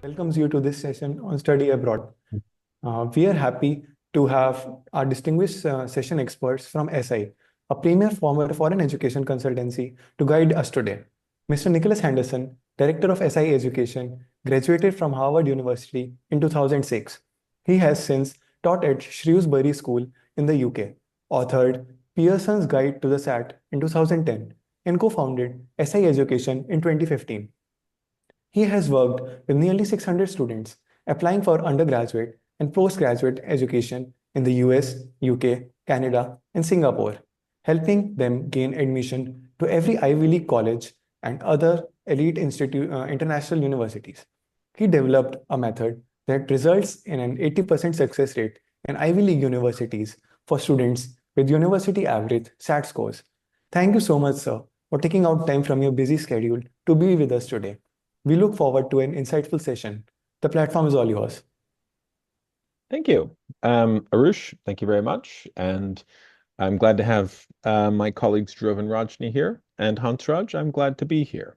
welcomes you to this session on study abroad. We are happy to have our distinguished session experts from Essai, a premier former foreign education consultancy, to guide us today. Mr. Nicholas Henderson, Director of Essai Education, graduated from Harvard University in 2006. He has since taught at Shrewsbury School in the UK, authored Pearson's Guide to the SAT in 2010, and co-founded Essai Education in 2015. He has worked with nearly 600 students applying for undergraduate and postgraduate education in the US, UK, Canada, and Singapore, helping them gain admission to every Ivy League college and other elite international universities. He developed a method that results in an 80% success rate in Ivy League universities for students with university average SAT scores. Thank you so much, sir, for taking out time from your busy schedule to be with us today. We look forward to an insightful session. The platform is all yours. Thank you. Arush, thank you very much. And I'm glad to have my colleagues Dhruv and Rajni here. And Hansraj, I'm glad to be here.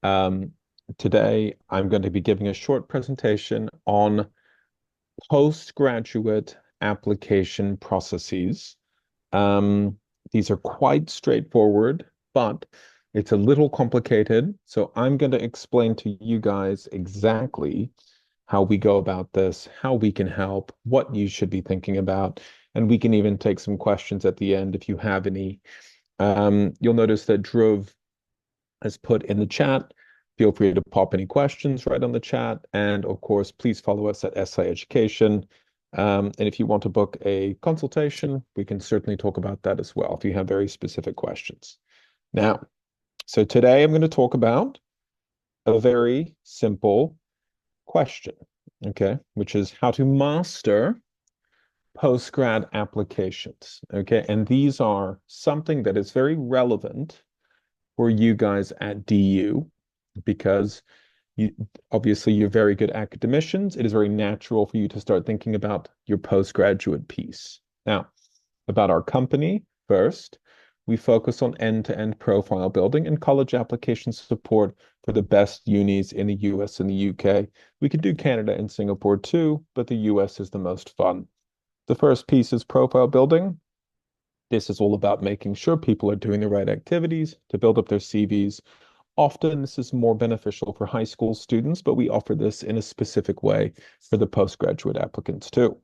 Today, I'm going to be giving a short presentation on postgraduate application processes. These are quite straightforward, but it's a little complicated. So I'm going to explain to you guys exactly how we go about this, how we can help, what you should be thinking about, and we can even take some questions at the end if you have any. You'll notice that Dhruv has put in the chat. Feel free to pop any questions right on the chat. And of course, please follow us at Essai Education. And if you want to book a consultation, we can certainly talk about that as well if you have very specific questions. Now, so today I'm going to talk about a very simple question, okay, which is how to master postgrad applications, okay? And these are something that is very relevant for you guys at DU because obviously you're very good academicians. It is very natural for you to start thinking about your postgraduate piece. Now, about our company first, we focus on end-to-end profile building and college application support for the best unis in the US and the UK. We could do Canada and Singapore too, but the US is the most fun. The first piece is profile building. This is all about making sure people are doing the right activities to build up their CVs. Often this is more beneficial for high school students, but we offer this in a specific way for the postgraduate applicants too.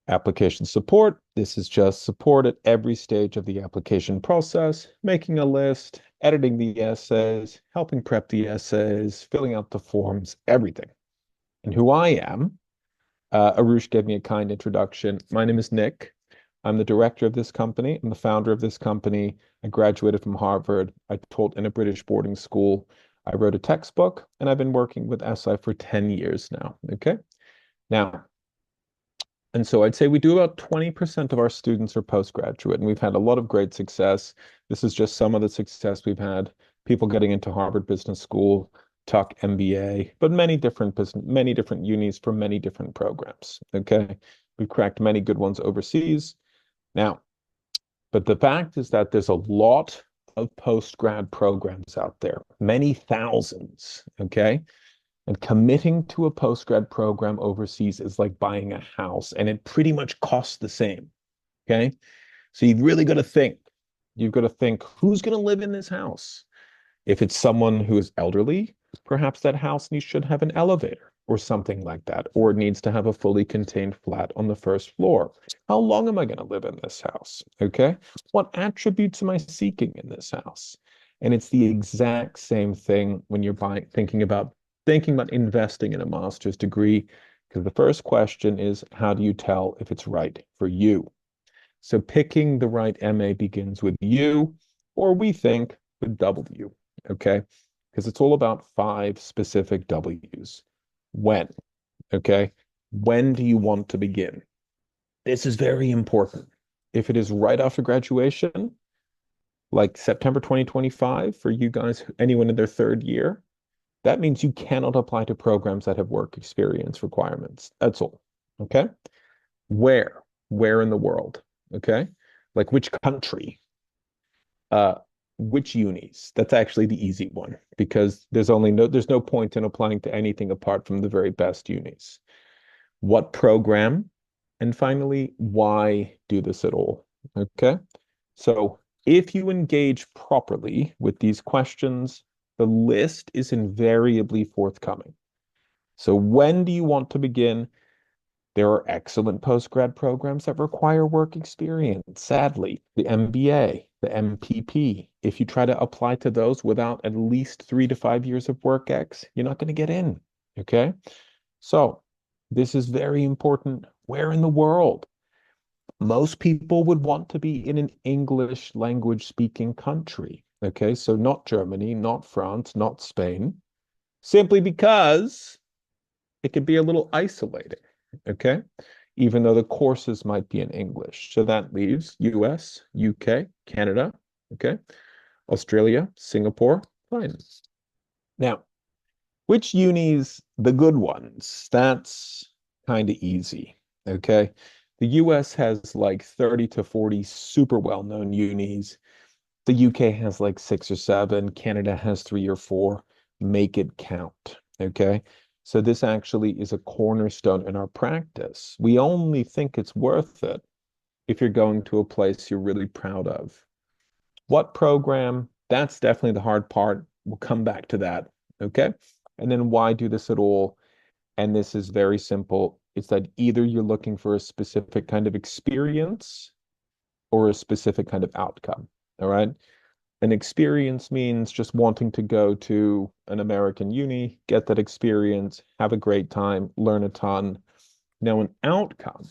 Application support. This is just support at every stage of the application process, making a list, editing the essays, helping prep the essays, filling out the forms, everything. And who I am, Arush gave me a kind introduction. My name is Nick. I'm the director of this company. I'm the founder of this company. I graduated from Harvard. I taught in a British boarding school. I wrote a textbook, and I've been working with Essai for 10 years now, okay? Now, and so I'd say we do about 20% of our students are postgraduate, and we've had a lot of great success. This is just some of the success we've had. People getting into Harvard Business School, Tuck MBA, but many different unis for many different programs. Okay, we've cracked many good ones overseas. Now, but the fact is that there's a lot of postgrad programs out there, many thousands. Okay. And committing to a postgrad program overseas is like buying a house, and it pretty much costs the same. Okay. So you've really got to think. You've got to think who's going to live in this house. If it's someone who is elderly, perhaps that house should have an elevator or something like that, or it needs to have a fully contained flat on the first floor. How long am I going to live in this house? Okay. What attributes am I seeking in this house? And it's the exact same thing when you're thinking about investing in a master's degree, because the first question is, how do you tell if it's right for you? So picking the right MA begins with you, or we think with W, okay? Because it's all about 5 specific W's. When, okay? When do you want to begin? This is very important. If it is right after graduation, like September 2025 for you guys, anyone in their 3rd year, that means you cannot apply to programs that have work experience requirements. That's all. Okay. Where in the world? Okay. Like which country? which unis? That's actually the easy one because there's no point in applying to anything apart from the very best unis. What program? And finally, why do this at all? Okay. So if you engage properly with these questions, the list is invariably forthcoming. So when do you want to begin? There are excellent postgrad programs that require work experience. Sadly, the MBA, the MPP, if you try to apply to those without at least 3 to 5 years of work ex, you're not going to get in. Okay. So this is very important. Where in the world? Most people would want to be in an English language speaking country. Okay. So not Germany, not France, not Spain, simply because it can be a little isolating. Okay. Even though the courses might be in English. So that leaves US, UK, Canada, okay, Australia, Singapore, fine. Now, which unis, the good ones? That's kind of easy, okay? The US has like 30 to 40 super well-known unis. The UK has like 6 or 7. Canada has 3 or 4. Make it count, okay? So this actually is a cornerstone in our practice. We only think it's worth it if you're going to a place you're really proud of. What program? That's definitely the hard part. We'll come back to that, okay? And then why do this at all? And this is very simple. It's that either you're looking for a specific kind of experience or a specific kind of outcome, all right? An experience means just wanting to go to an American uni, get that experience, have a great time, learn a ton. Now, an outcome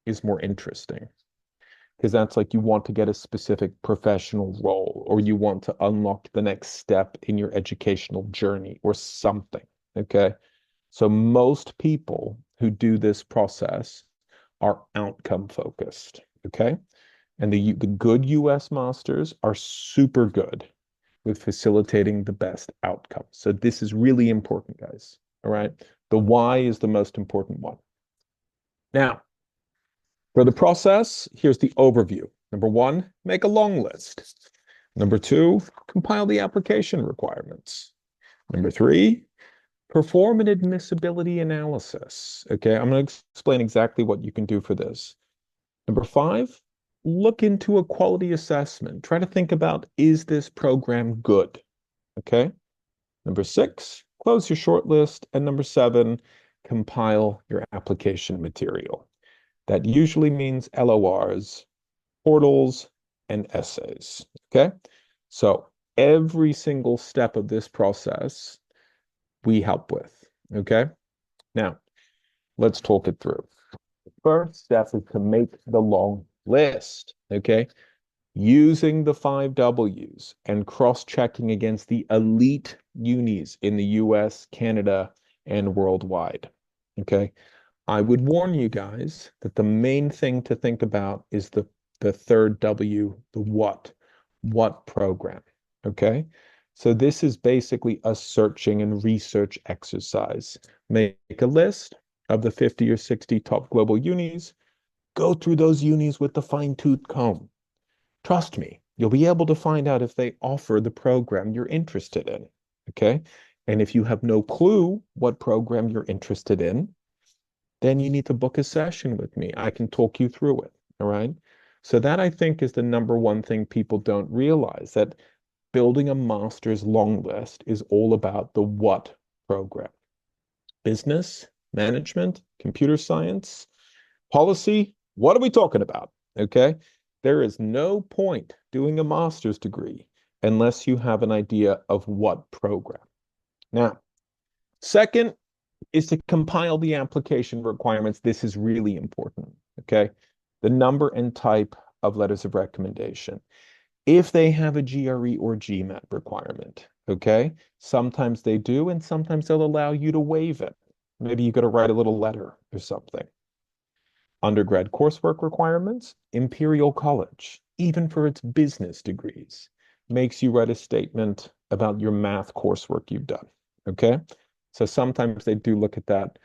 is more interesting because that's like you want to get a specific professional role or you want to unlock the next step in your educational journey or something. Okay. So most people who do this process are outcome focused. Okay. And the good US masters are super good with facilitating the best outcome. So this is really important, guys. All right. The why is the most important one. Now, for the process, here's the overview. Number 1, make a long list. Number 2, compile the application requirements. Number 3, perform an admissibility analysis. Okay, I'm going to explain exactly what you can do for this. Number 5, look into a quality assessment. Try to think about, is this program good? Okay. Number 6, close your shortlist. And number 7, compile your application material. That usually means LORs, portals, and essays. Okay. So every single step of this process we help with. Okay. Now let's talk it through. The first step is to make the long list. Okay. Using the 5 W's and cross-checking against the elite unis in the US, Canada, and worldwide. Okay. I would warn you guys that the main thing to think about is the third W, the what program. Okay. So this is basically a searching and research exercise. Make a list of the 50 or 60 top global unis. Go through those unis with the fine-tooth comb. Trust me, you'll be able to find out if they offer the program you're interested in. Okay. And if you have no clue what program you're interested in, then you need to book a session with me. I can talk you through it. All right. So that I think is the number one thing people don't realize, that building a master's long list is all about the what program. Business, management, computer science, policy. What are we talking about? Okay. There is no point doing a master's degree unless you have an idea of what program. Now, second is to compile the application requirements. This is really important, okay? The number and type of letters of recommendation. If they have a GRE or GMAT requirement, okay? Sometimes they do, and sometimes they'll allow you to waive it. Maybe you got to write a little letter or something. Undergrad coursework requirements, Imperial College, even for its business degrees, makes you write a statement about your math coursework you've done, okay? So sometimes they do look at that.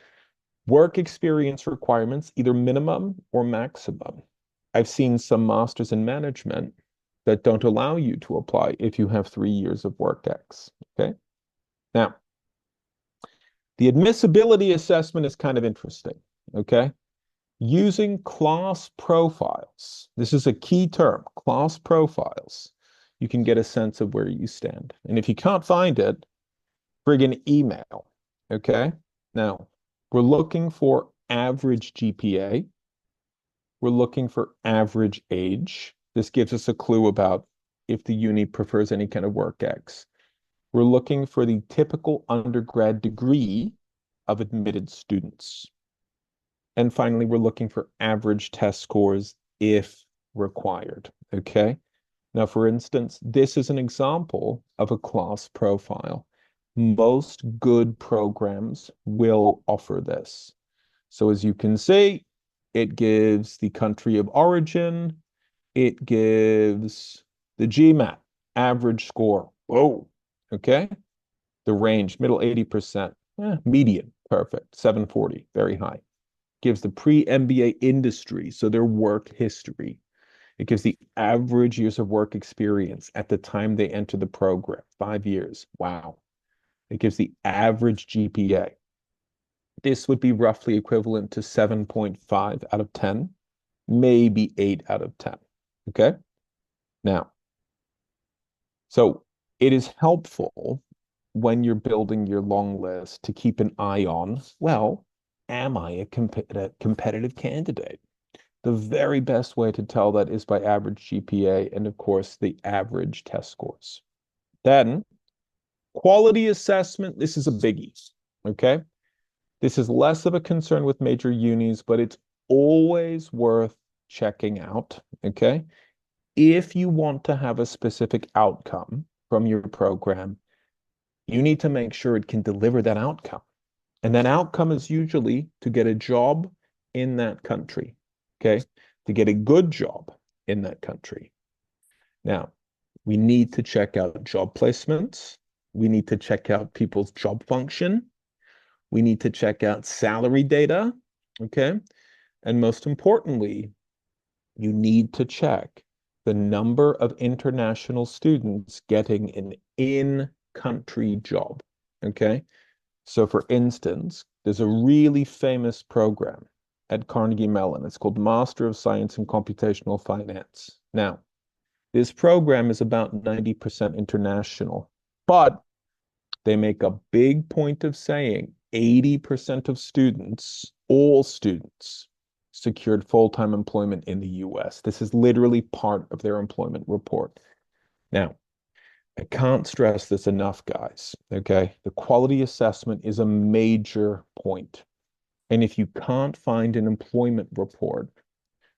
Work experience requirements, either minimum or maximum. I've seen some masters in management that don't allow you to apply if you have 3 years of work X. Okay. Now, the admissibility assessment is kind of interesting. Okay. Using class profiles, this is a key term, class profiles, you can get a sense of where you stand. And if you can't find it, friggin' email. Okay. Now, we're looking for average GPA. We're looking for average age. This gives us a clue about if the uni prefers any kind of work X. We're looking for the typical undergrad degree of admitted students. And finally, we're looking for average test scores if required. Okay. Now, for instance, this is an example of a class profile. Most good programs will offer this. So as you can see, it gives the country of origin, it gives the GMAT, average score. Whoa, okay? The range, middle 80%, median, perfect, 740, very high. Gives the pre-MBA industry, so their work history. It gives the average years of work experience at the time they enter the program, 5 years. Wow. It gives the average GPA. This would be roughly equivalent to 7.5 out of 10, maybe 8 out of 10. Okay? Now, so it is helpful when you're building your long list to keep an eye on, well, am I a competitive candidate? The very best way to tell that is by average GPA and, of course, the average test scores. Then, quality assessment, this is a biggie, okay? This is less of a concern with major unis, but it's always worth checking out, okay? If you want to have a specific outcome from your program, you need to make sure it can deliver that outcome. And that outcome is usually to get a job in that country, okay? To get a good job in that country. Now, we need to check out job placements. We need to check out people's job function. We need to check out salary data, okay? And most importantly, you need to check the number of international students getting an in-country job, okay? So for instance, there's a really famous program at Carnegie Mellon. It's called Master of Science in Computational Finance. Now, this program is about 90% international, but they make a big point of saying 80% of students, all students, secured full-time employment in the US. This is literally part of their employment report. Now, I can't stress this enough, guys, okay? The quality assessment is a major point. And if you can't find an employment report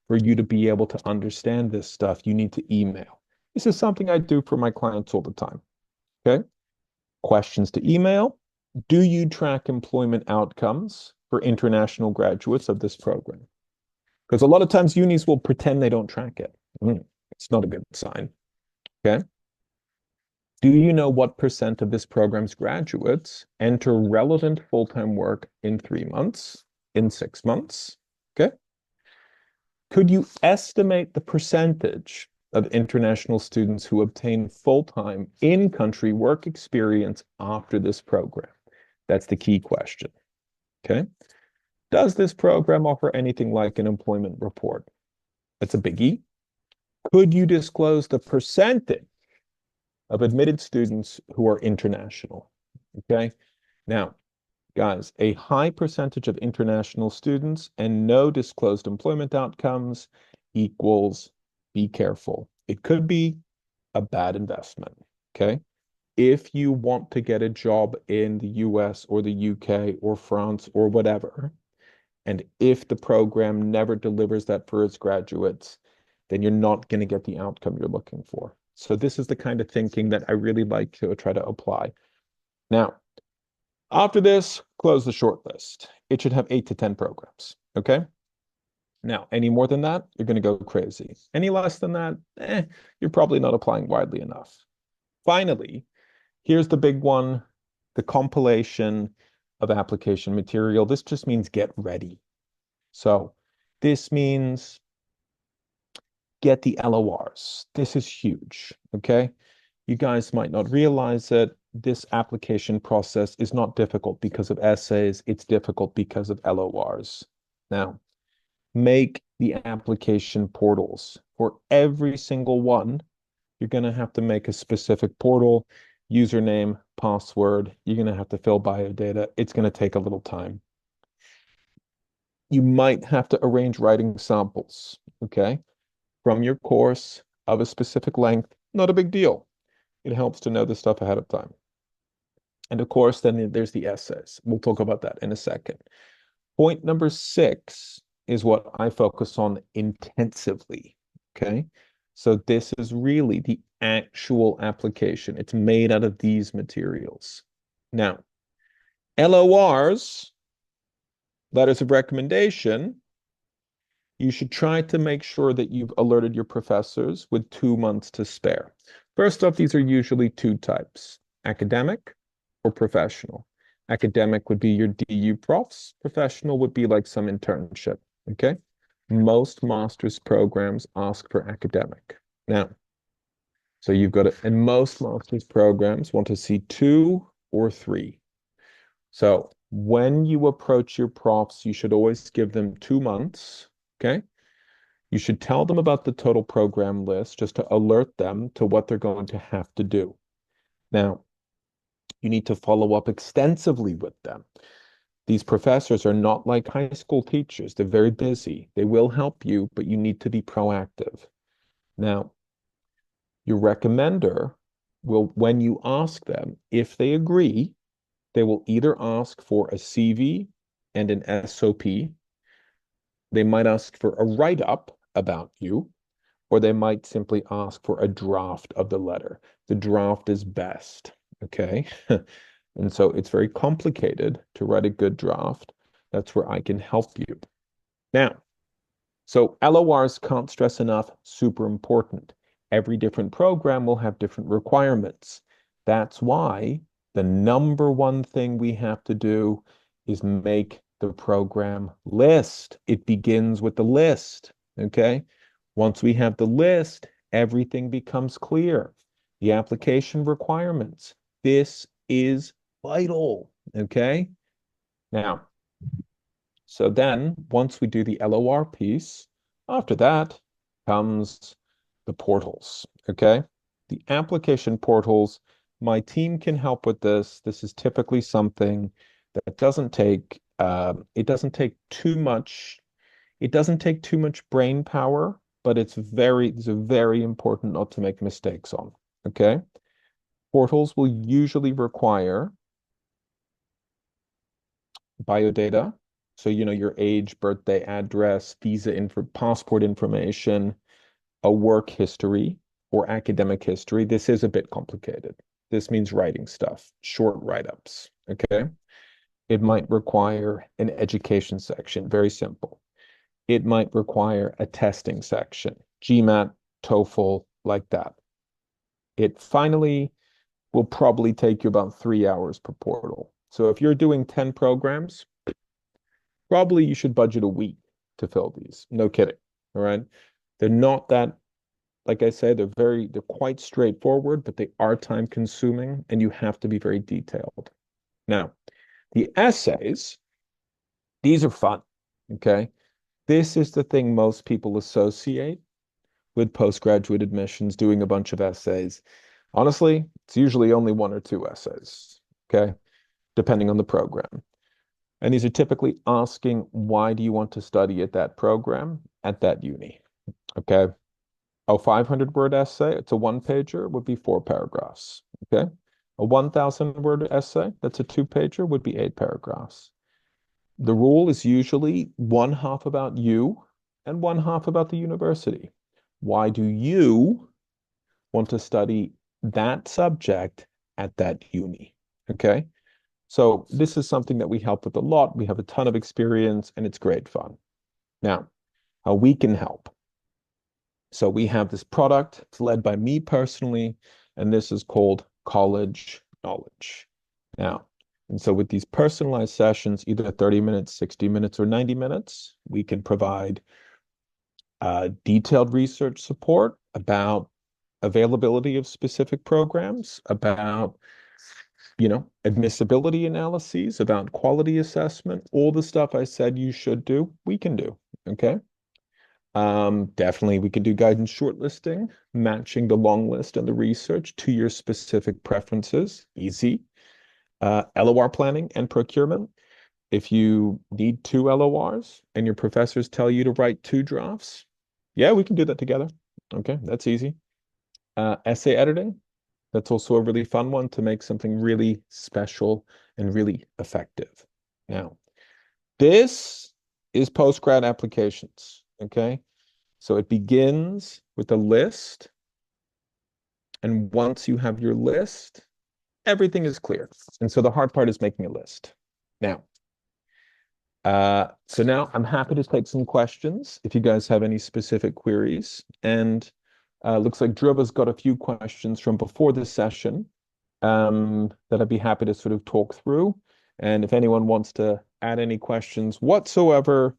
for you to be able to understand this stuff, you need to email. This is something I do for my clients all the time, okay? Questions to email. Do you track employment outcomes for international graduates of this program? Because a lot of times unis will pretend they don't track it. It's not a good sign, okay? Do you know what percent of this program's graduates enter relevant full-time work in 3 months, in 6 months? Okay. Could you estimate the percentage of international students who obtain full-time in-country work experience after this program? That's the key question. Okay. Does this program offer anything like an employment report? That's a biggie. Could you disclose the percentage of admitted students who are international? Okay. Now, guys, a high percentage of international students and no disclosed employment outcomes equals be careful. It could be a bad investment. Okay. If you want to get a job in the US or the UK or France or whatever, and if the program never delivers that for its graduates, then you're not going to get the outcome you're looking for. So this is the kind of thinking that I really like to try to apply. Now, after this, close the shortlist. It should have 8 to 10 programs, okay? Now, any more than that, you're going to go crazy. Any less than that, you're probably not applying widely enough. Finally, here's the big one, the compilation of application material. This just means get ready. So this means get the LORs. This is huge, okay? You guys might not realize that this application process is not difficult because of essays. It's difficult because of LORs. Now, make the application portals. For every single one, you're going to have to make a specific portal, username, password. You're going to have to fill biodata. It's going to take a little time. You might have to arrange writing samples, okay, from your course of a specific length. Not a big deal. It helps to know this stuff ahead of time. And of course, then there's the essays. We'll talk about that in a second. Point number 6 is what I focus on intensively, okay? So this is really the actual application. It's made out of these materials. Now, LORs, letters of recommendation, you should try to make sure that you've alerted your professors with 2 months to spare. First off, these are usually 2 types, academic or professional. Academic would be your DU profs. Professional would be like some internship, okay? Most master's programs ask for academic. Now, so you've got it, and most master's programs want to see 2 or 3. So when you approach your profs, you should always give them 2 months, okay? You should tell them about the total program list just to alert them to what they're going to have to do. Now, you need to follow up extensively with them. These professors are not like high school teachers. They're very busy. They will help you, but you need to be proactive. Now, your recommender will, when you ask them, if they agree, they will either ask for a CV and an SOP. They might ask for a write-up about you, or they might simply ask for a draft of the letter. The draft is best, okay? And so it's very complicated to write a good draft. That's where I can help you. Now, so LORs, can't stress enough, super important. Every different program will have different requirements. That's why the number one thing we have to do is make the program list. It begins with the list, okay? Once we have the list, everything becomes clear. The application requirements. This is vital, okay? Now, so then once we do the LOR piece, after that comes the portals, okay? The application portals, my team can help with this. This is typically something that doesn't take, it doesn't take too much brain power, but it's very important not to make mistakes on, okay? Portals will usually require biodata. So, your age, birthday, address, visa info, passport information, a work history or academic history. This is a bit complicated. This means writing stuff, short write-ups, okay? It might require an education section, very simple. It might require a testing section, GMAT, TOEFL, like that. It finally will probably take you about 3 hours per portal. So if you're doing 10 programs, probably you should budget a week to fill these. No kidding, all right? They're not that, like I say, they're quite straightforward, but they are time consuming and you have to be very detailed. Now, the essays, these are fun, okay? This is the thing most people associate with postgraduate admissions, doing a bunch of essays. Honestly, it's usually only 1 or 2 essays, okay? Depending on the program. And these are typically asking, why do you want to study at that program, at that uni, okay? A 500-word essay, it's a 1-pager, would be 4 paragraphs, okay? A 1,000-word essay, that's a 2-pager, would be 8 paragraphs. The rule is usually 1/2 about you and 1/2 about the university. Why do you want to study that subject at that uni, okay? So this is something that we help with a lot. We have a ton of experience and it's great fun. Now, how we can help. So we have this product, it's led by me personally, and this is called College Knowledge. Now, and so with these personalized sessions, either 30 minutes, 60 minutes, or 90 minutes, we can provide detailed research support about availability of specific programs, about admissibility analyses, about quality assessment, all the stuff I said you should do, we can do. Okay. Definitely we can do guidance shortlisting, matching the long list and the research to your specific preferences. Easy. LOR planning and procurement. If you need 2 LORs and your professors tell you to write 2 drafts, yeah, we can do that together. Okay, that's easy. Essay editing. That's also a really fun one to make something really special and really effective. Now, this is postgrad applications, okay? So it begins with a list, and once you have your list, everything is clear. And so the hard part is making a list. Now, so now I'm happy to take some questions if you guys have any specific queries. And looks like Dhruva's got a few questions from before this session that I'd be happy to sort of talk through. And if anyone wants to add any questions whatsoever,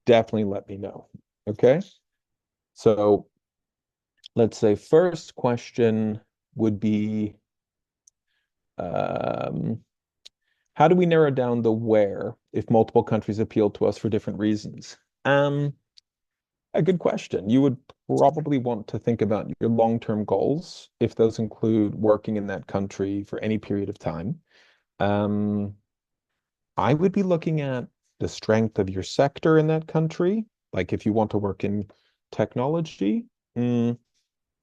definitely let me know. Okay. So let's say first question would be, how do we narrow down the where if multiple countries appeal to us for different reasons? A good question. You would probably want to think about your long-term goals, if those include working in that country for any period of time. I would be looking at the strength of your sector in that country. Like if you want to work in technology,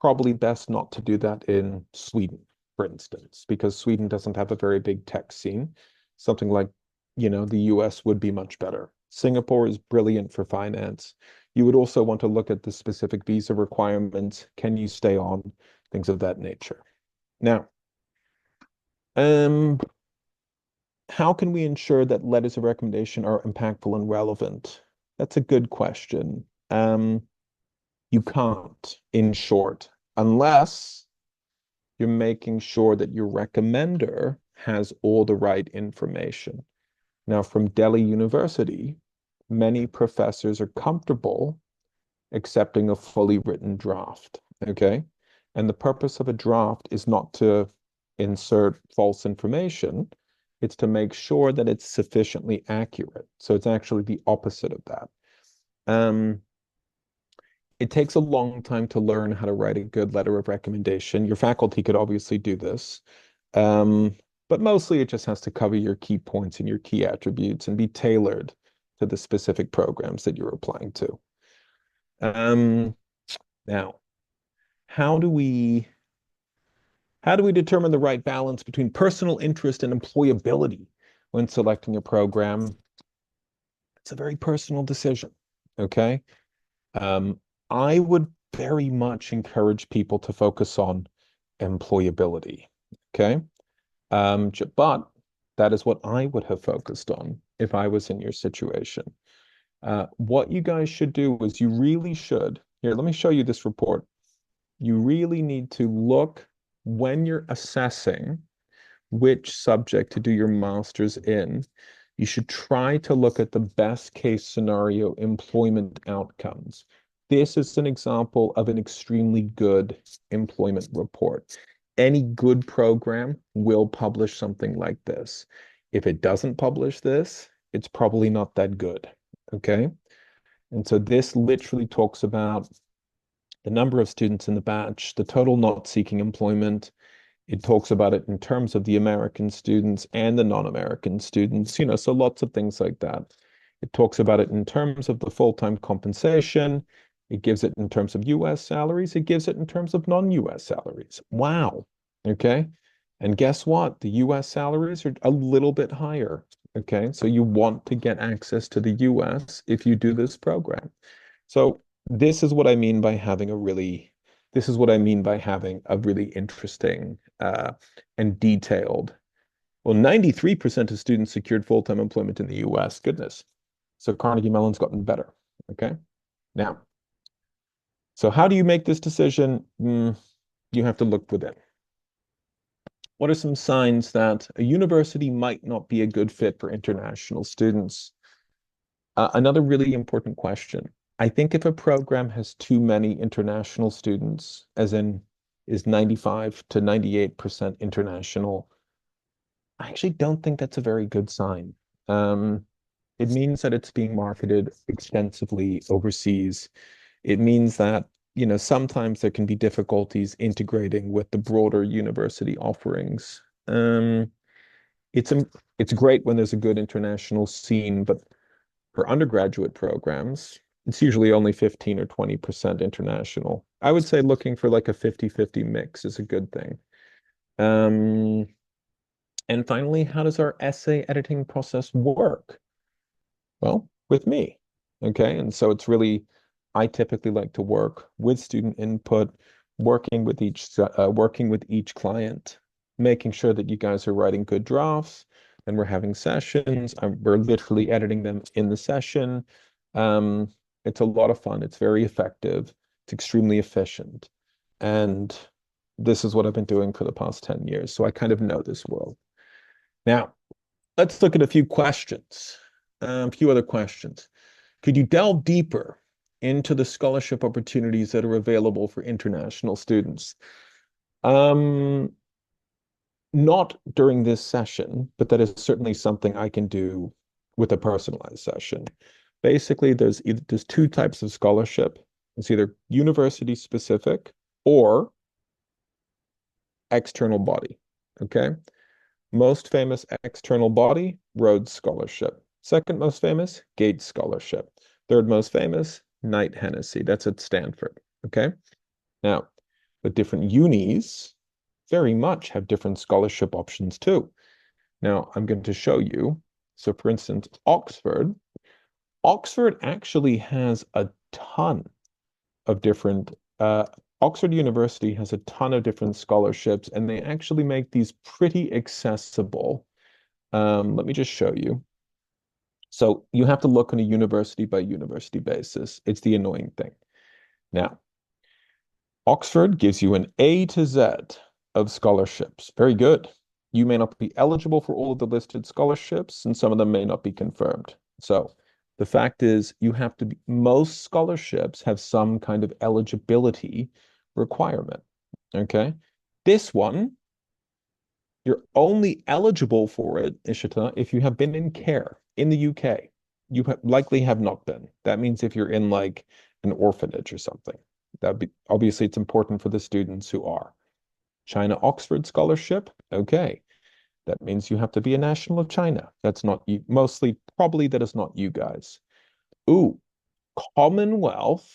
probably best not to do that in Sweden, for instance, because Sweden doesn't have a very big tech scene. Something like, the US would be much better. Singapore is brilliant for finance. You would also want to look at the specific visa requirements. Can you stay on? Things of that nature. Now, how can we ensure that letters of recommendation are impactful and relevant? That's a good question. You can't, in short, unless you're making sure that your recommender has all the right information. Now, from Delhi University, many professors are comfortable accepting a fully written draft, okay? And the purpose of a draft is not to insert false information, it's to make sure that it's sufficiently accurate. So it's actually the opposite of that. It takes a long time to learn how to write a good letter of recommendation. Your faculty could obviously do this. But mostly it just has to cover your key points and your key attributes and be tailored to the specific programs that you're applying to. Now, how do we determine the right balance between personal interest and employability when selecting a program? It's a very personal decision, okay? I would very much encourage people to focus on employability, okay? But that is what I would have focused on if I was in your situation. What you guys should do is you really should, here, let me show you this report. You really need to look when you're assessing which subject to do your master's in. You should try to look at the best case scenario employment outcomes. This is an example of an extremely good employment report. Any good program will publish something like this. If it doesn't publish this, it's probably not that good, okay? And so this literally talks about the number of students in the batch, the total not seeking employment. It talks about it in terms of the American students and the non-American students, so lots of things like that. It talks about it in terms of the full-time compensation. It gives it in terms of US salaries. It gives it in terms of non-US salaries. Wow. Okay. And guess what? The US salaries are a little bit higher. Okay. So you want to get access to the US if you do this program. So this is what I mean by having a really interesting and detailed. Well, 93% of students secured full-time employment in the US. Goodness. So Carnegie Mellon's gotten better. Okay. Now, so how do you make this decision? You have to look within. What are some signs that a university might not be a good fit for international students? Another really important question. I think if a program has too many international students, as in is 95 to 98% international, I actually don't think that's a very good sign. It means that it's being marketed extensively overseas. It means that, sometimes there can be difficulties integrating with the broader university offerings. It's it's great when there's a good international scene, but for undergraduate programs, it's usually only 15 or 20% international. I would say looking for like a 50-50 mix is a good thing. Um, and finally, how does our essay editing process work? Well, with me. Okay. And so I typically like to work with student input, working with each client, making sure that you guys are writing good drafts. And we're having sessions. We're literally editing them in the session. Um, it's a lot of fun. It's very effective. It's extremely efficient. And this is what I've been doing for the past 10 years. So I kind of know this world. Now, let's look at a few questions, a few other questions. Could you delve deeper into the scholarship opportunities that are available for international students? Not during this session, but that is certainly something I can do with a personalized session. Basically, there's two types of scholarship. It's either university specific or external body. Okay. Most famous external body, Rhodes Scholarship. Second most famous, Gates Scholarship. Third most famous, Knight Hennessy. That's at Stanford. Okay. Now, but different unis very much have different scholarship options too. Now, I'm going to show you. So, for instance, Oxford actually has a ton of different Oxford University has a ton of different scholarships, and they actually make these pretty accessible. Let me just show you. So you have to look on a university by university basis. It's the annoying thing. Now, Oxford gives you an A to Z of scholarships. Very good. You may not be eligible for all of the listed scholarships, and some of them may not be confirmed. So the fact is, most scholarships have some kind of eligibility requirement. Okay. This one, you're only eligible for it, Ishita, if you have been in care in the UK. You likely have not been. That means if you're in like an orphanage or something. Obviously it's important for the students who are. China Oxford Scholarship, okay. That means you have to be a national of China. That's not you. Mostly, probably that is not you guys. Ooh, Commonwealth.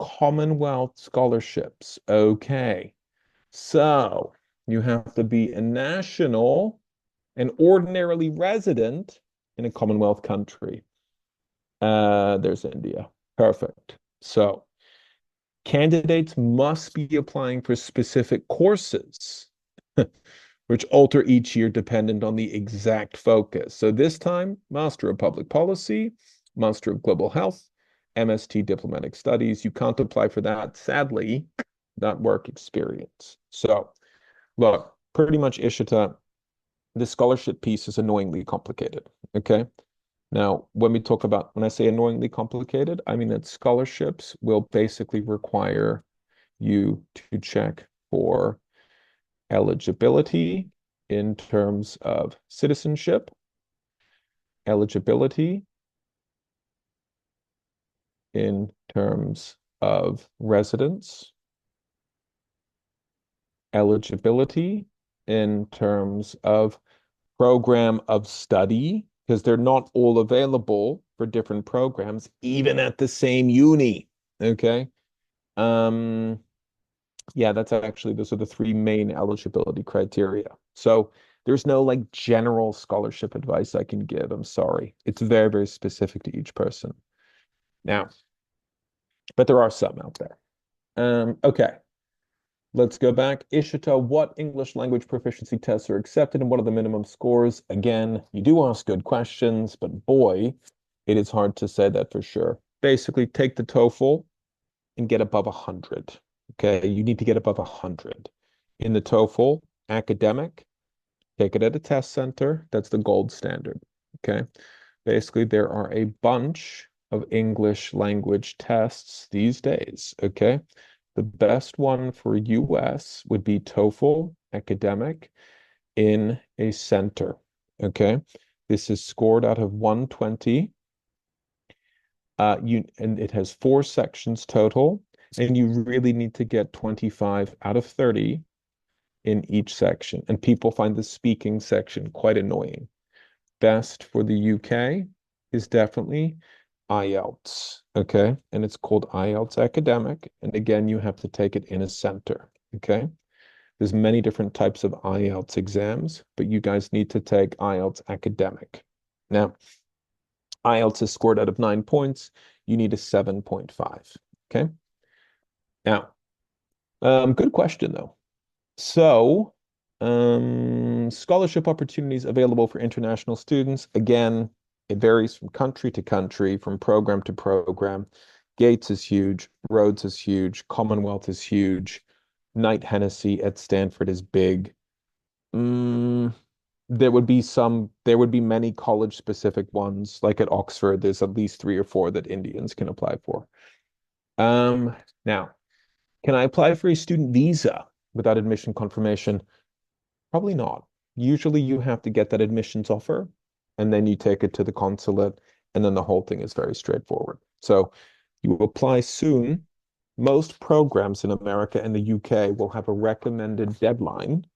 Commonwealth scholarships. Okay. So you have to be a national and ordinarily resident in a Commonwealth country. There's India. Perfect. So candidates must be applying for specific courses, which alter each year dependent on the exact focus. So this time, Master of Public Policy, Master of Global Health, MST Diplomatic Studies. You can't apply for that, sadly, not work experience. So look, pretty much, Ishita, the scholarship piece is annoyingly complicated. Okay. Now, when I say annoyingly complicated, I mean that scholarships will basically require you to check for eligibility in terms of citizenship, eligibility in terms of residence, eligibility in terms of program of study, because they're not all available for different programs, even at the same uni. Okay. Yeah, those are the three main eligibility criteria. So there's no like general scholarship advice I can give. I'm sorry. It's very, very specific to each person. Now, but there are some out there. Okay. Let's go back. Ishita, what English language proficiency tests are accepted and what are the minimum scores? Again, you do ask good questions, but boy, it is hard to say that for sure. Basically, take the TOEFL and get above 100. Okay, you need to get above 100. In the TOEFL, academic, take it at a test center. That's the gold standard. Okay, basically, there are a bunch of English language tests these days, okay? The best one for US would be TOEFL academic in a center, okay? This is scored out of 120. And it has 4 sections total, and you really need to get 25 out of 30 in each section. And people find the speaking section quite annoying. Best for the UK is definitely IELTS, okay? And it's called IELTS Academic. And again, you have to take it in a center, okay? There's many different types of IELTS exams, but you guys need to take IELTS Academic. Now, IELTS is scored out of 9 points. You need a 7.5, okay? Now, good question, though. So, scholarship opportunities available for international students. Again, it varies from country to country, from program to program. Gates is huge, Rhodes is huge, Commonwealth is huge, Knight Hennessy at Stanford is big. There would be many college-specific ones, like at Oxford, there's at least 3 or 4 that Indians can apply for. Now, can I apply for a student visa without admission confirmation? Probably not. Usually you have to get that admissions offer, and then you take it to the consulate, and then the whole thing is very straightforward. So you apply soon. Most programs in America and the UK will have a recommended deadline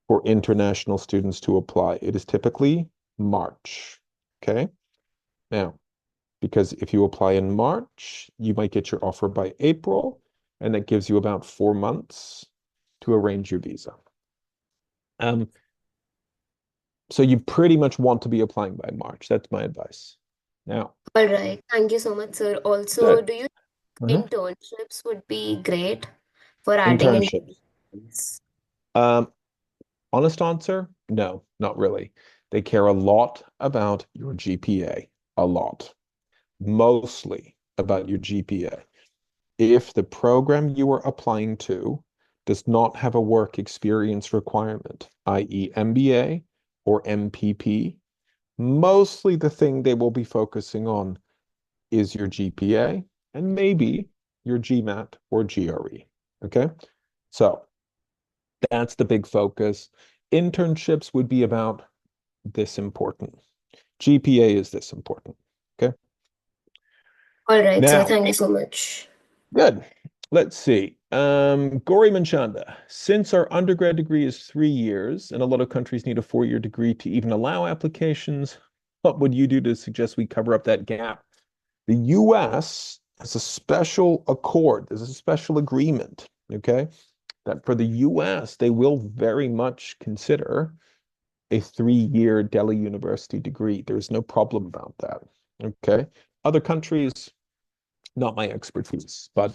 for international students to apply. It is typically March, okay? Now, because if you apply in March, you might get your offer by April, and that gives you about 4 months to arrange your visa. So you pretty much want to be applying by March. That's my advice. Now, All right. Thank you so much, sir. Also, good. do you Uh-huh. think internships would be great for adding into Internship. this? Um, Honest answer, no, not really. They care a lot about your GPA, a lot, mostly about your GPA. If the program you are applying to does not have a work experience requirement, i.e. MBA or MPP, mostly the thing they will be focusing on is your GPA and maybe your GMAT or GRE, okay? So that's the big focus. Internships would be about this important. GPA is this important, okay? All right, sir. Now, Thank you so much. good. Let's see. Gauri Manchanda, since our undergrad degree is 3 years and a lot of countries need a 4-year degree to even allow applications, what would you do to suggest we cover up that gap? The US has a special accord, there's a special agreement, okay? That for the US, they will very much consider a 3-year Delhi University degree. There's no problem about that, okay? Other countries, not my expertise, but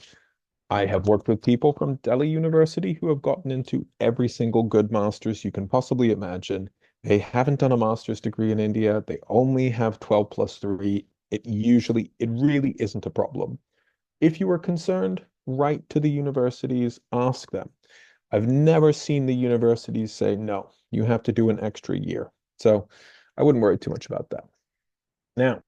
I have worked with people from Delhi University who have gotten into every single good master's you can possibly imagine. They haven't done a master's degree in India. They only have 12 plus 3. It really isn't a problem. If you are concerned, write to the universities, ask them. I've never seen the universities say, no, you have to do an extra year. So I wouldn't worry too much about that. Now,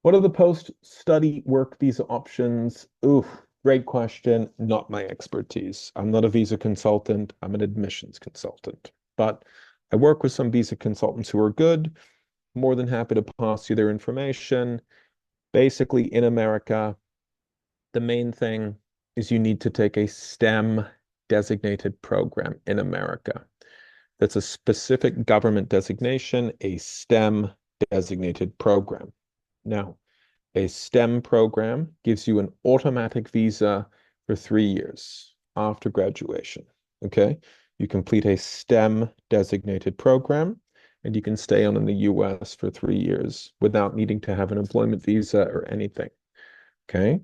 what are the post-study work visa options? Oof, great question. Not my expertise. I'm not a visa consultant. I'm an admissions consultant. But I work with some visa consultants who are good. More than happy to pass you their information. Basically, in America, the main thing is you need to take a STEM designated program in America. That's a specific government designation, a STEM designated program. Now, a STEM program gives you an automatic visa for 3 years after graduation, okay? You complete a STEM designated program and you can stay on in the US for 3 years without needing to have an employment visa or anything, okay?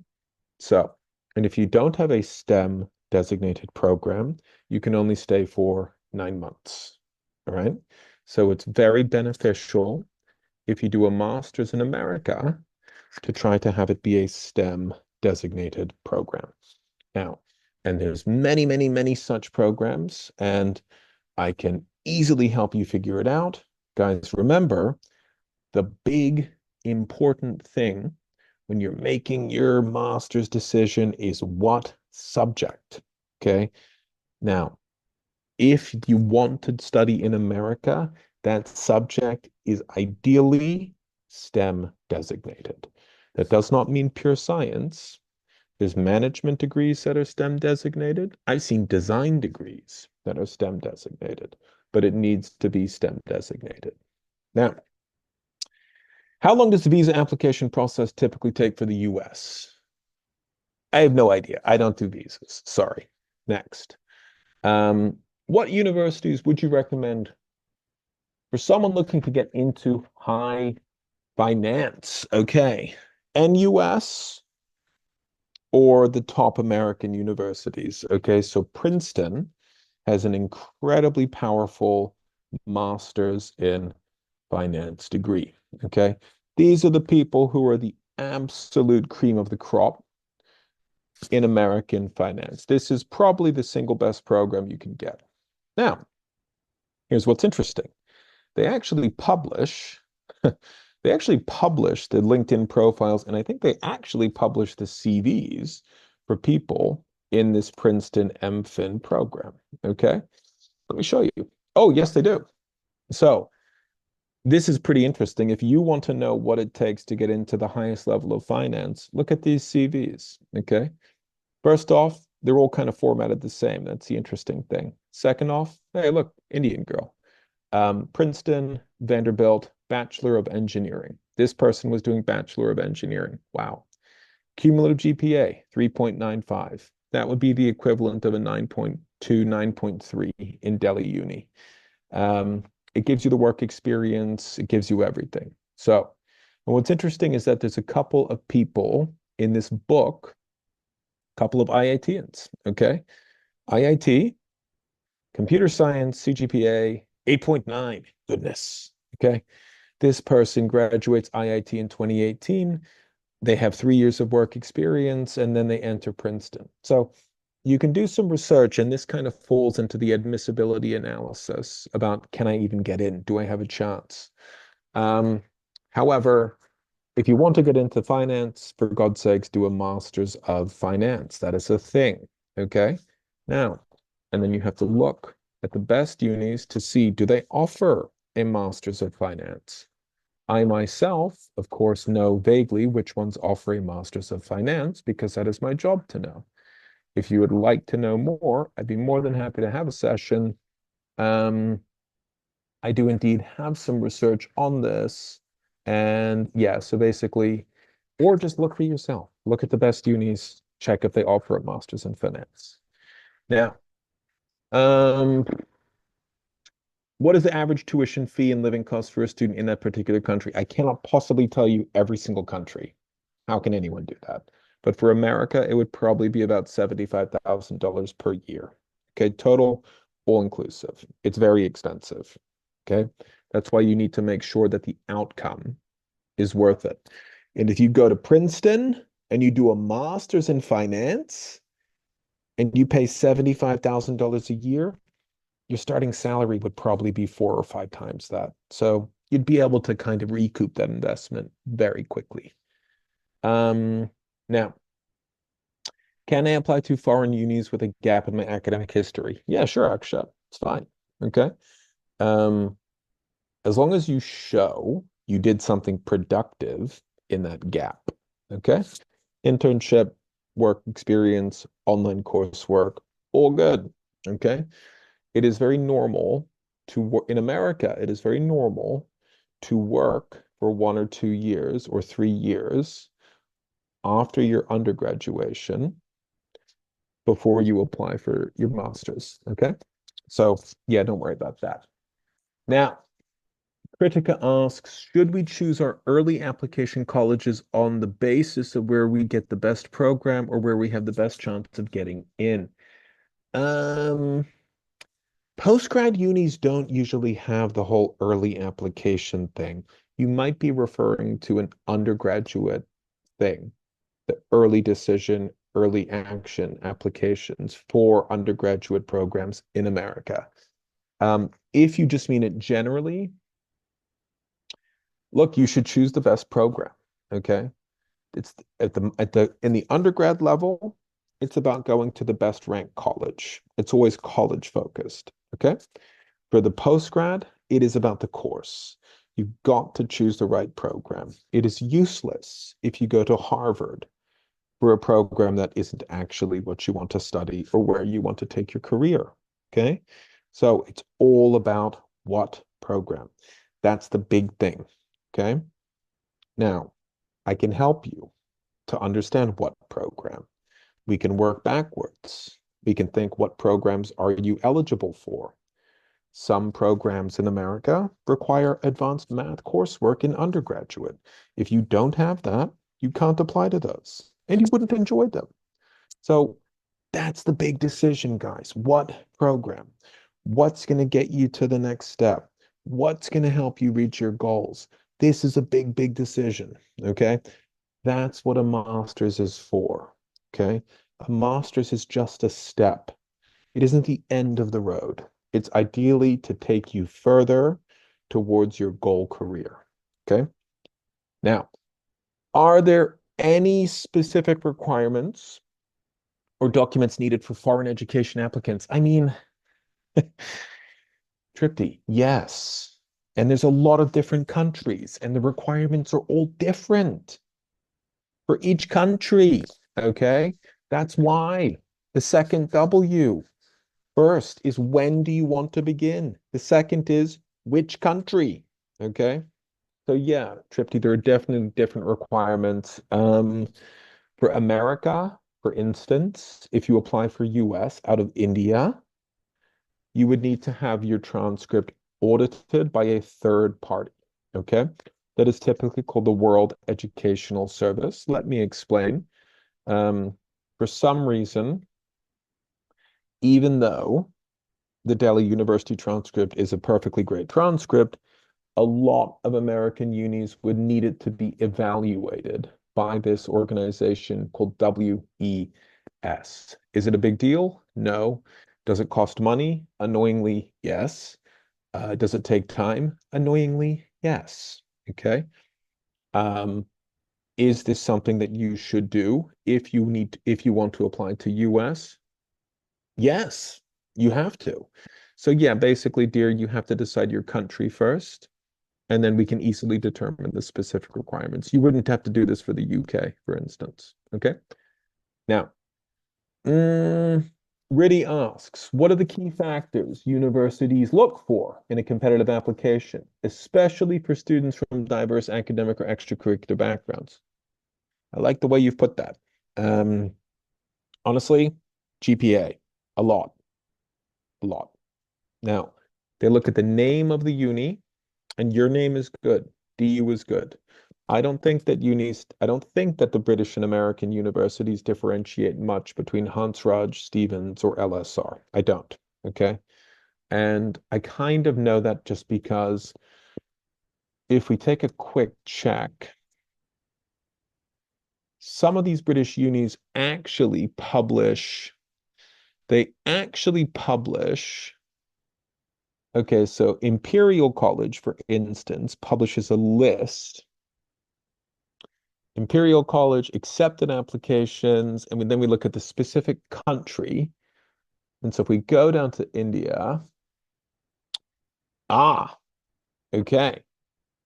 So, and if you don't have a STEM designated program, you can only stay for 9 months, all right? So it's very beneficial if you do a master's in America to try to have it be a STEM designated program. Now, and there's many, many, many such programs, and I can easily help you figure it out. Guys, remember, the big important thing when you're making your master's decision is what subject, okay? Now, if you want to study in America, that subject is ideally STEM designated. That does not mean pure science. There's management degrees that are STEM designated. I've seen design degrees that are STEM designated, but it needs to be STEM designated. Now, how long does the visa application process typically take for the US? I have no idea. I don't do visas. Sorry. Next. What universities would you recommend for someone looking to get into high finance? Okay. NUS or the top American universities? Okay. So Princeton has an incredibly powerful master's in finance degree. Okay. These are the people who are the absolute cream of the crop in American finance. This is probably the single best program you can get. Now, here's what's interesting. They actually publish the LinkedIn profiles, and I think they actually publish the CVs for people in this Princeton MFin program. Okay, let me show you. Oh, yes, they do. So this is pretty interesting. If you want to know what it takes to get into the highest level of finance, look at these CVs. Okay, first off, they're all kind of formatted the same. That's the interesting thing. Second off, hey, look, Indian girl. Princeton, Vanderbilt, Bachelor of Engineering. This person was doing Bachelor of Engineering. Wow. Cumulative GPA, 3.95. That would be the equivalent of a 9.2, 9.3 in Delhi Uni. It gives you the work experience. It gives you everything. So, and what's interesting is that there's a couple of people in this book, a couple of IITians, okay? IIT, computer science, CGPA, 8.9. Goodness. Okay. This person graduates IIT in 2018. They have 3 years of work experience, and then they enter Princeton. So you can do some research, and this kind of falls into the admissibility analysis about, can I even get in? Do I have a chance? However, if you want to get into finance, for God's sakes, do a master's of finance. That is a thing. Okay. Now, and then you have to look at the best unis to see, do they offer a master's of finance? I myself, of course, know vaguely which ones offer a master's of finance because that is my job to know. If you would like to know more, I'd be more than happy to have a session. I do indeed have some research on this. And yeah, so basically, or just look for yourself. Look at the best unis, check if they offer a master's in finance. Now, what is the average tuition fee and living cost for a student in that particular country? I cannot possibly tell you every single country. How can anyone do that? But for America, it would probably be about $75,000 per year. Okay, total, all inclusive. It's very expensive. Okay, that's why you need to make sure that the outcome is worth it. And if you go to Princeton and you do a master's in finance and you pay $75,000 a year, your starting salary would probably be 4 or 5 times that. So you'd be able to kind of recoup that investment very quickly. Now, can I apply to foreign unis with a gap in my academic history? Yeah, sure, Akshat. It's fine. Okay. As long as you show you did something productive in that gap. Okay. Internship, work experience, online coursework, all good. Okay. It is very normal to work in America. It is very normal to work for 1 or 2 years or 3 years after your undergraduation before you apply for your master's. Okay. So yeah, don't worry about that. Now, Kritika asks, should we choose our early application colleges on the basis of where we get the best program or where we have the best chance of getting in? Postgrad unis don't usually have the whole early application thing. You might be referring to an undergraduate thing, the early decision, early action applications for undergraduate programs in America. If you just mean it generally, look, you should choose the best program, okay? it's in the undergrad level, it's about going to the best ranked college. It's always college focused. Okay. For the postgrad, it is about the course. You've got to choose the right program. It is useless if you go to Harvard for a program that isn't actually what you want to study or where you want to take your career. Okay. So it's all about what program. That's the big thing. Okay. Now, I can help you to understand what program. We can work backwards. We can think, what programs are you eligible for? Some programs in America require advanced math coursework in undergraduate. If you don't have that, you can't apply to those, and you wouldn't enjoy them. So that's the big decision, guys. What program? What's going to get you to the next step? What's going to help you reach your goals? This is a big, big decision, okay? That's what a master's is for, okay? A master's is just a step. It isn't the end of the road. It's ideally to take you further towards your goal career, okay? Now, are there any specific requirements or documents needed for foreign education applicants? I mean, Tripti, yes. And there's a lot of different countries, and the requirements are all different for each country, okay? That's why the second W. First is, when do you want to begin? The second is, which country, okay? So yeah, Tripti, there are definitely different requirements. For America, for instance, if you apply for US out of India, you would need to have your transcript audited by a third party, okay? That is typically called the World Educational Service. Let me explain. For some reason, even though the Delhi University transcript is a perfectly great transcript, a lot of American unis would need it to be evaluated by this organization called WES. Is it a big deal? No. Does it cost money? Annoyingly, yes. Does it take time? Annoyingly, yes. Okay. Is this something that you should do if you want to apply to US? Yes, you have to. So yeah, basically, dear, you have to decide your country first, and then we can easily determine the specific requirements. You wouldn't have to do this for the UK, for instance. Okay. Now, Riddy asks, what are the key factors universities look for in a competitive application, especially for students from diverse academic or extracurricular backgrounds? I like the way you've put that. Honestly, GPA, a lot. Now, they look at the name of the uni, and your name is good. DU is good. I don't think that the British and American universities differentiate much between Hansraj, Stevens, or LSR. I don't. Okay. And I kind of know that just because if we take a quick check, some of these British unis they actually publish. Okay, so Imperial College, for instance, publishes a list. Imperial College accepted applications, and then we look at the specific country. And so if we go down to India, okay,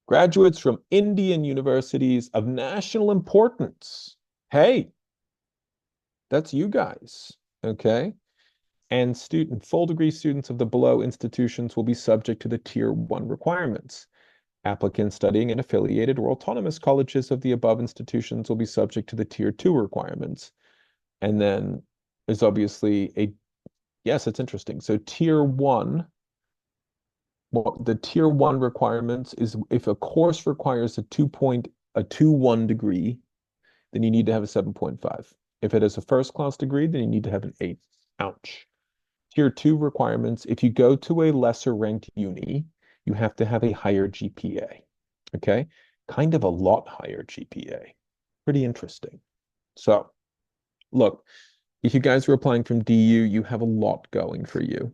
graduates from Indian universities of national importance. Hey, that's you guys, okay? And full degree students of the below institutions will be subject to the Tier 1 requirements. Applicants studying in affiliated or autonomous colleges of the above institutions will be subject to the Tier 2 requirements. And then there's obviously yes, it's interesting. So Tier 1, the Tier 1 requirements is if a course requires a 2.1 degree, then you need to have a 7.5. If it is a first class degree, then you need to have an 8. Ouch. Tier 2 requirements, if you go to a lesser ranked uni, you have to have a higher GPA. Okay? Kind of a lot higher GPA. Pretty interesting. So, look, if you guys are applying from DU, you have a lot going for you.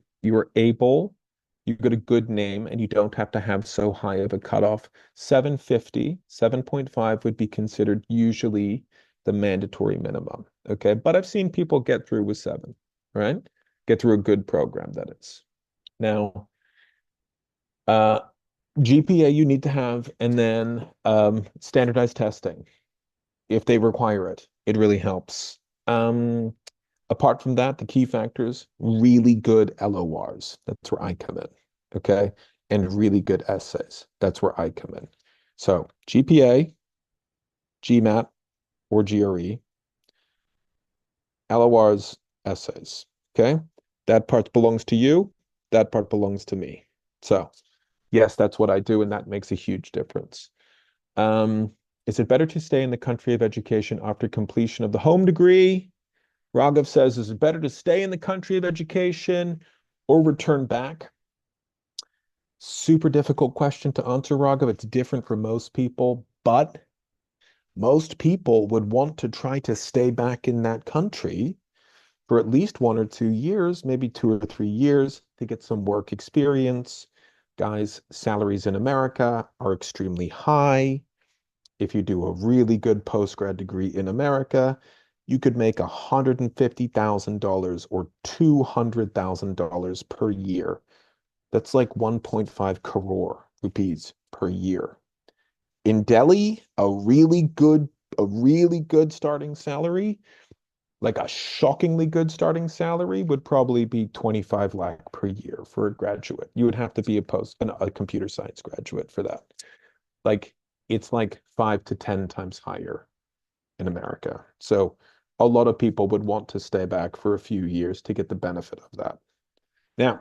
you've got a good name, and you don't have to have so high of a cutoff. 750, 7.5 would be considered usually the mandatory minimum. Okay, but I've seen people get through with 7, right? Get through a good program, that is. Now, GPA you need to have, and then standardized testing if they require it. It really helps. Apart from that, the key factors, really good LORs. That's where I come in. Okay. And really good essays. That's where I come in. So GPA, GMAT, or GRE, LORs, essays. Okay. That part belongs to you. That part belongs to me. So yes, that's what I do, and that makes a huge difference. Is it better to stay in the country of education after completion of the home degree? Raghav says, is it better to stay in the country of education or return back? Super difficult question to answer, Raghav. It's different for most people, but most people would want to try to stay back in that country for at least 1 or 2 years, maybe 2 or 3 years to get some work experience. Guys, salaries in America are extremely high. If you do a really good postgrad degree in America, you could make $150,000 or $200,000 per year. That's like 1.5 crore rupees per year. In Delhi, a really good starting salary, like a shockingly good starting salary, would probably be 25 lakh per year for a graduate. You would have to be a computer science graduate for that. Like, it's like 5 to 10 times higher in America. So a lot of people would want to stay back for a few years to get the benefit of that. Now,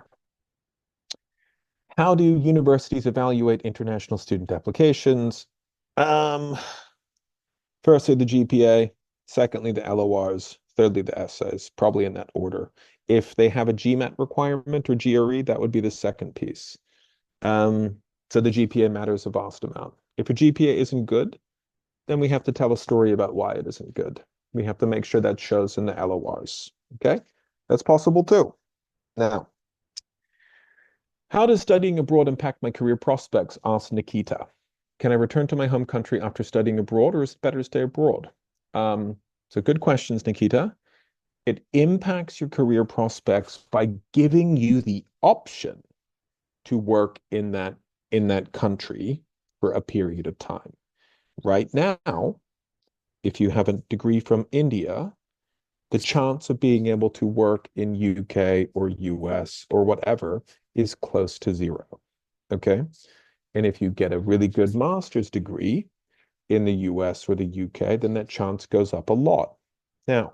how do universities evaluate international student applications? Firstly, the GPA, secondly, the LORs, thirdly, the essays, probably in that order. If they have a GMAT requirement or GRE, that would be the second piece. So the GPA matters a vast amount. If a GPA isn't good, then we have to tell a story about why it isn't good. We have to make sure that shows in the LORs. Okay? That's possible too. Now, how does studying abroad impact my career prospects? Asked Nikita. Can I return to my home country after studying abroad, or is it better to stay abroad? So good questions, Nikita. It impacts your career prospects by giving you the option to work in that country for a period of time. Right now, if you have a degree from India, the chance of being able to work in UK or US or whatever is close to 0. Okay. And if you get a really good master's degree in the US or the UK, then that chance goes up a lot. Now,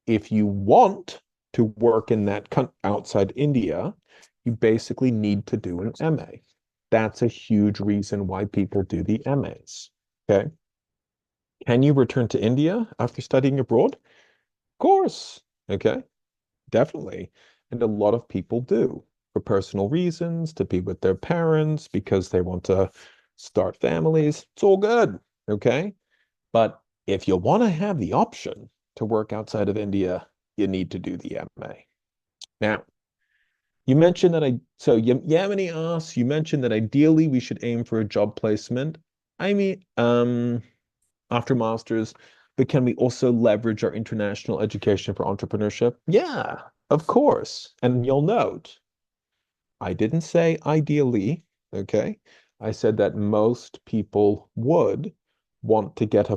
if you want to work in that outside India, you basically need to do an MA. That's a huge reason why people do the MAs. Okay. Can you return to India after studying abroad? Of course. Okay. Definitely. And a lot of people do for personal reasons, to be with their parents, because they want to start families. It's all good. Okay. But if you want to have the option to work outside of India, you need to do the MA. Now, you mentioned that Yamini asks, you mentioned that ideally we should aim for a job placement. I mean, after masters, but can we also leverage our international education for entrepreneurship? Yeah, of course. And you'll note, I didn't say ideally, okay? I said that most people would want to get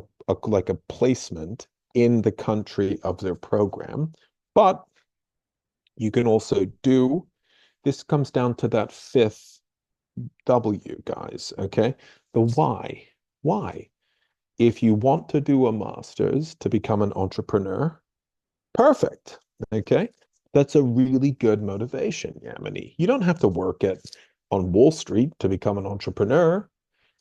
like a placement in the country of their program, but you can also do, this comes down to that 5th W, guys, okay? The why. Why? If you want to do a master's to become an entrepreneur, perfect. Okay. That's a really good motivation, Yamini. You don't have to work on Wall Street to become an entrepreneur.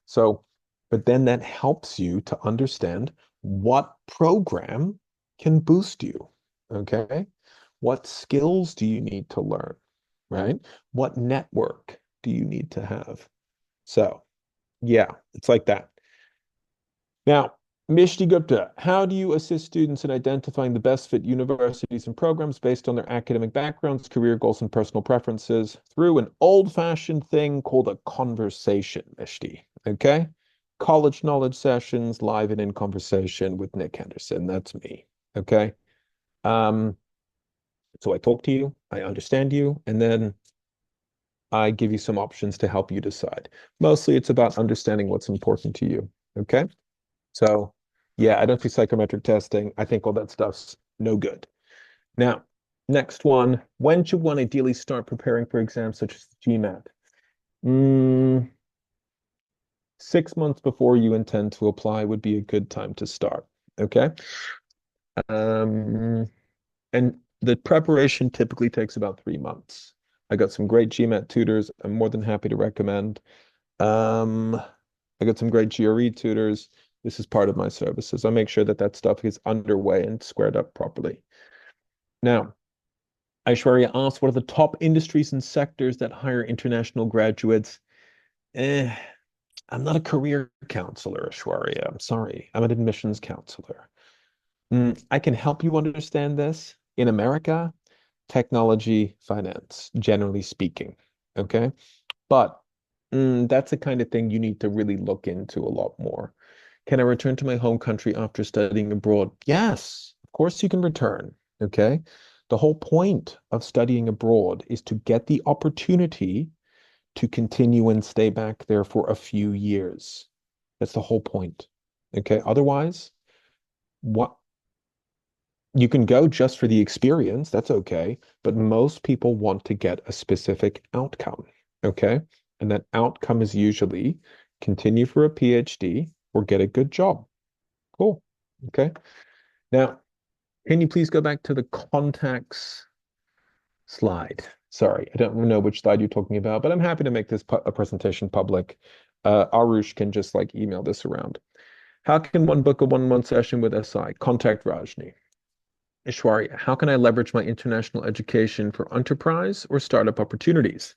So, but then that helps you to understand what program can boost you. Okay. What skills do you need to learn? Right? What network do you need to have? So, yeah, it's like that. Now, Mishti Gupta, how do you assist students in identifying the best fit universities and programs based on their academic backgrounds, career goals, and personal preferences through an old-fashioned thing called a conversation, Mishti? Okay? College knowledge sessions, live and in conversation with Nick Henderson. That's me. Okay? So I talk to you, I understand you, and then I give you some options to help you decide. Mostly it's about understanding what's important to you. Okay? So yeah, I don't do psychometric testing. I think all that stuff's no good. Now, next one, when should one ideally start preparing for exams such as GMAT? 6 months before you intend to apply would be a good time to start. Okay. And the preparation typically takes about 3 months. I got some great GMAT tutors I'm more than happy to recommend. I got some great GRE tutors. This is part of my services. I make sure that that stuff is underway and squared up properly. Now, Aishwarya asked, what are the top industries and sectors that hire international graduates? I'm not a career counselor, Aishwarya. I'm sorry. I'm an admissions counselor. I can help you understand this. In America, technology, finance, generally speaking. Okay. But that's the kind of thing you need to really look into a lot more. Can I return to my home country after studying abroad? Yes, of course you can return. Okay. The whole point of studying abroad is to get the opportunity to continue and stay back there for a few years. That's the whole point. Okay. Otherwise, what you can go just for the experience. That's okay. But most people want to get a specific outcome. Okay. And that outcome is usually continue for a PhD or get a good job. Cool. Okay. Now, can you please go back to the contacts slide? Sorry, I don't know which slide you're talking about, but I'm happy to make this a presentation public. Arush can just like email this around. How can one book a 1-month session with Essai? Contact Rajni. Ishwarya, how can I leverage my international education for enterprise or startup opportunities?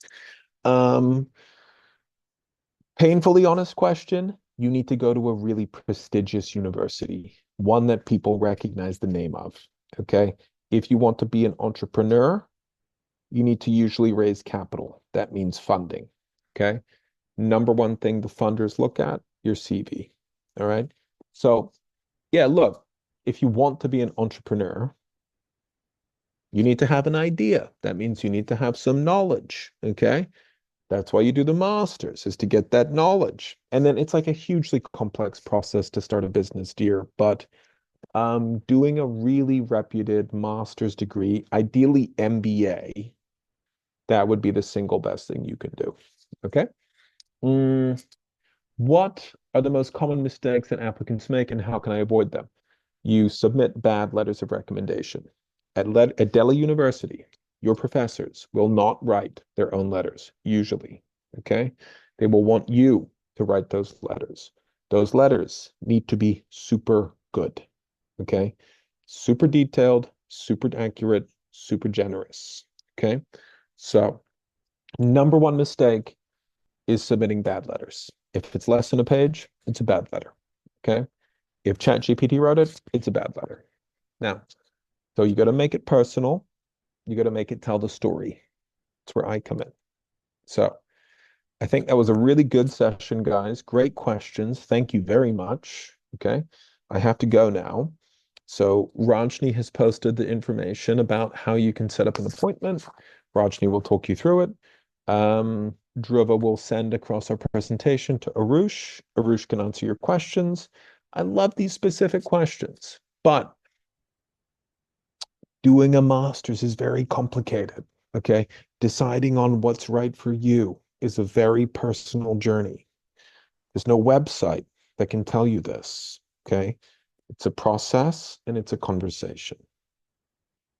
Painfully honest question. You need to go to a really prestigious university, one that people recognize the name of. Okay. If you want to be an entrepreneur, you need to usually raise capital. That means funding. Okay. Number one thing the funders look at, your CV. All right. So, yeah, look, if you want to be an entrepreneur, you need to have an idea. That means you need to have some knowledge. Okay. That's why you do the masters, is to get that knowledge. And then it's like a hugely complex process to start a business, dear. But doing a really reputed master's degree, ideally MBA, that would be the single best thing you can do. Okay. What are the most common mistakes that applicants make and how can I avoid them? You submit bad letters of recommendation. At Delhi University, your professors will not write their own letters, usually. Okay. They will want you to write those letters. Those letters need to be super good. Okay. Super detailed, super accurate, super generous. Okay. So, number one mistake is submitting bad letters. If it's less than a page, it's a bad letter. Okay. If ChatGPT wrote it, it's a bad letter. Now, so you got to make it personal. You got to make it tell the story. That's where I come in. So I think that was a really good session, guys. Great questions. Thank you very much. Okay. I have to go now. So Rajni has posted the information about how you can set up an appointment. Rajni will talk you through it. Dhruva will send across our presentation to Arush. Arush can answer your questions. I love these specific questions, but doing a master's is very complicated. Okay. Deciding on what's right for you is a very personal journey. There's no website that can tell you this. Okay. It's a process and it's a conversation.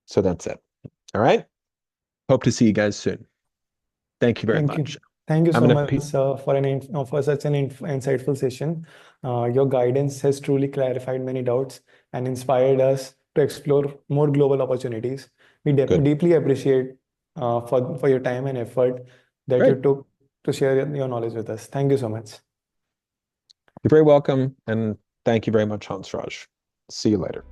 So that's it. All right. Hope to see you guys soon. Thank you very Thank much. you. Thank you I'm so gonna much for such an insightful session. Your guidance has truly clarified many doubts and inspired us to explore more global opportunities. We good. deeply appreciate for your time and effort that you Great. took to share your knowledge with us. Thank you so much. You're very welcome. And Thank you very much, Hansraj. See you later.